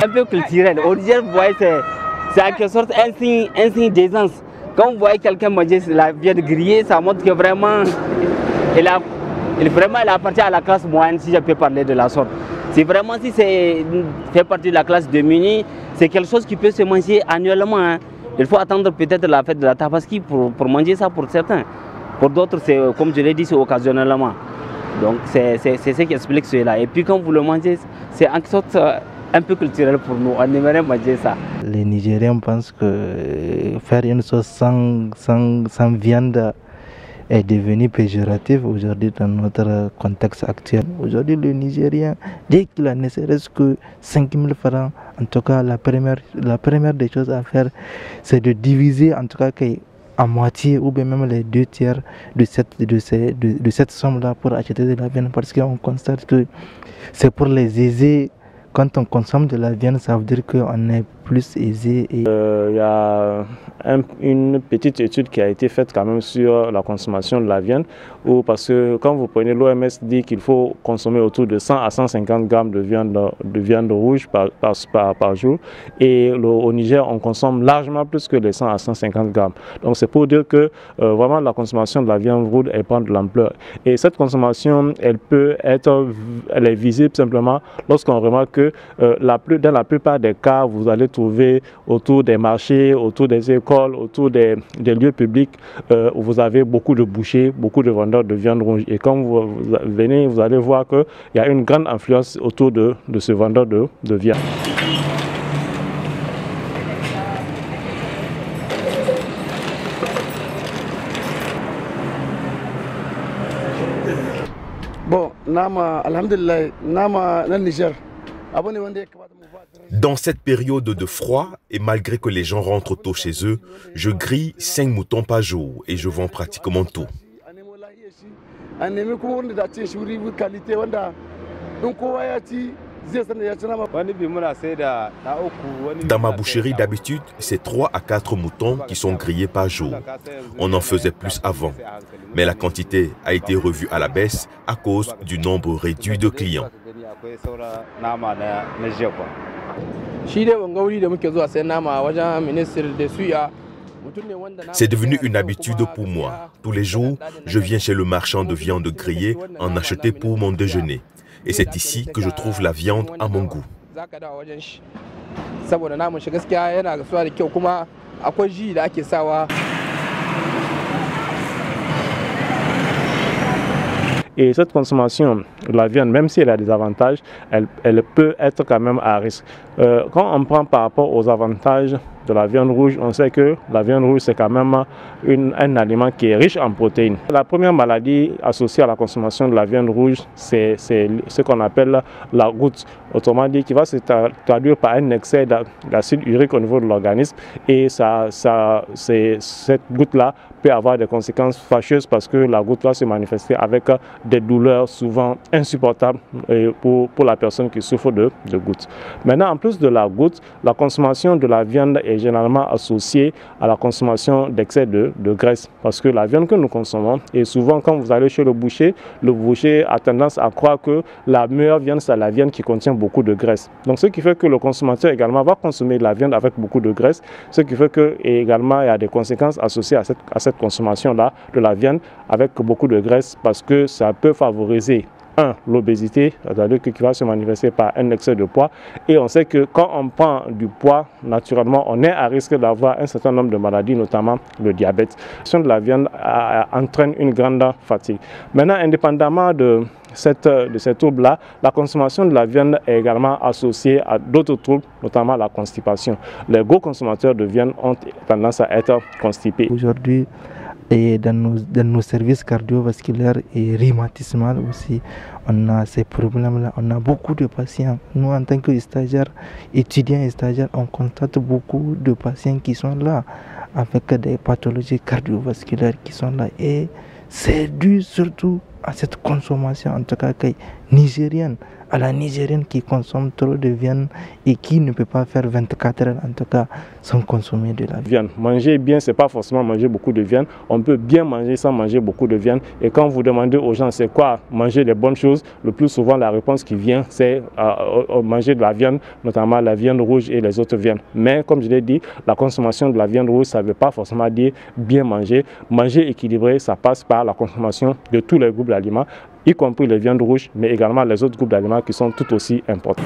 Un peu culturel. Au Niger, vous voyez, c'est en quelque sorte un signe d'aisance. Quand vous voyez quelqu'un manger la viande grillée, ça montre que vraiment, elle appartient à la classe moyenne, si je peux parler de la sorte. Si vraiment, si c'est fait partie de la classe démunie, c'est quelque chose qui peut se manger annuellement. Hein. Il faut attendre peut-être la fête de la Tabaski pour manger ça pour certains. Pour d'autres, comme je l'ai dit, c'est occasionnellement. Donc c'est ce qui explique cela. Et puis quand vous le mangez, c'est en sorte un peu culturel pour nous. On aimerait manger ça. Les Nigériens pensent que faire une sauce sans viande est devenu péjoratif aujourd'hui dans notre contexte actuel. Aujourd'hui, le Nigérien, dès qu'il a ne serait-ce que 5 000 francs, en tout cas, la première des choses à faire, c'est de diviser en tout cas à moitié ou bien même les 2 tiers de cette somme-là pour acheter de la viande, parce qu'on constate que c'est pour les aisés. Quand on consomme de la viande, ça veut dire qu'on est plus aisé. Il y a une petite étude qui a été faite quand même sur la consommation de la viande, parce que quand vous prenez, l'OMS dit qu'il faut consommer autour de 100 à 150 grammes de viande rouge par jour, et au Niger on consomme largement plus que les 100 à 150 grammes. Donc c'est pour dire que vraiment la consommation de la viande rouge elle prend de l'ampleur, et cette consommation elle est visible simplement lorsqu'on remarque que dans la plupart des cas vous allez trouver autour des marchés, autour des écoles, autour des lieux publics, où vous avez beaucoup de bouchers, beaucoup de vendeurs de viande rouge. Et quand vous venez, vous allez voir qu'il y a une grande influence autour de ce vendeur de viande. Bon, alhamdulillah, Niger. Dans cette période de froid, et malgré que les gens rentrent tôt chez eux, je grille 5 moutons par jour et je vends pratiquement tout. Dans ma boucherie d'habitude, c'est 3 à 4 moutons qui sont grillés par jour. On en faisait plus avant, mais la quantité a été revue à la baisse à cause du nombre réduit de clients. C'est devenu une habitude pour moi. Tous les jours, je viens chez le marchand de viande grillée en acheter pour mon déjeuner. Et c'est ici que je trouve la viande à mon goût. Et cette consommation de la viande, même si elle a des avantages, elle peut être quand même à risque. Quand on prend par rapport aux avantages de la viande rouge, on sait que la viande rouge c'est quand même un aliment qui est riche en protéines. La première maladie associée à la consommation de la viande rouge, c'est ce qu'on appelle la goutte. Autrement dit, qui va se traduire par un excès d'acide urique au niveau de l'organisme. Et cette goutte-là peut avoir des conséquences fâcheuses parce que la goutte va se manifester avec des douleurs souvent insupportables pour la personne qui souffre de goutte. Maintenant, en plus de la goutte, la consommation de la viande est généralement associée à la consommation d'excès de graisse. Parce que la viande que nous consommons, et souvent quand vous allez chez le boucher a tendance à croire que la meilleure viande, c'est la viande qui contient beaucoup de graisse. Donc ce qui fait que le consommateur également va consommer de la viande avec beaucoup de graisse, ce qui fait que également il y a des conséquences associées à cette consommation-là de la viande avec beaucoup de graisse, parce que ça peut favoriser l'obésité, c'est-à-dire qui va se manifester par un excès de poids. Et on sait que quand on prend du poids, naturellement, on est à risque d'avoir un certain nombre de maladies, notamment le diabète. La consommation de la viande entraîne une grande fatigue. Maintenant, indépendamment de ces troubles-là, la consommation de la viande est également associée à d'autres troubles, notamment la constipation. Les gros consommateurs de viande ont tendance à être constipés. Aujourd'hui, et dans nos services cardiovasculaires et rhumatismales aussi, on a ces problèmes-là. On a beaucoup de patients. Nous, en tant que stagiaires, étudiants et stagiaires, on constate beaucoup de patients qui sont là avec des pathologies cardiovasculaires qui sont là. Et c'est dû surtout à cette consommation, en tout cas nigérienne, à la Nigérienne qui consomme trop de viande et qui ne peut pas faire 24 heures en tout cas sans consommer de la viande. Manger bien, c'est pas forcément manger beaucoup de viande. On peut bien manger sans manger beaucoup de viande. Et quand vous demandez aux gens c'est quoi manger les bonnes choses, le plus souvent la réponse qui vient c'est manger de la viande, notamment la viande rouge et les autres viandes. Mais comme je l'ai dit, la consommation de la viande rouge, ça ne veut pas forcément dire bien manger. Manger équilibré, ça passe par la consommation de tous les groupes d'aliments, y compris les viandes rouges, mais également les autres groupes d'aliments qui sont tout aussi importants.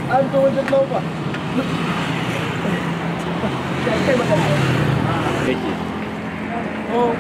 Oh,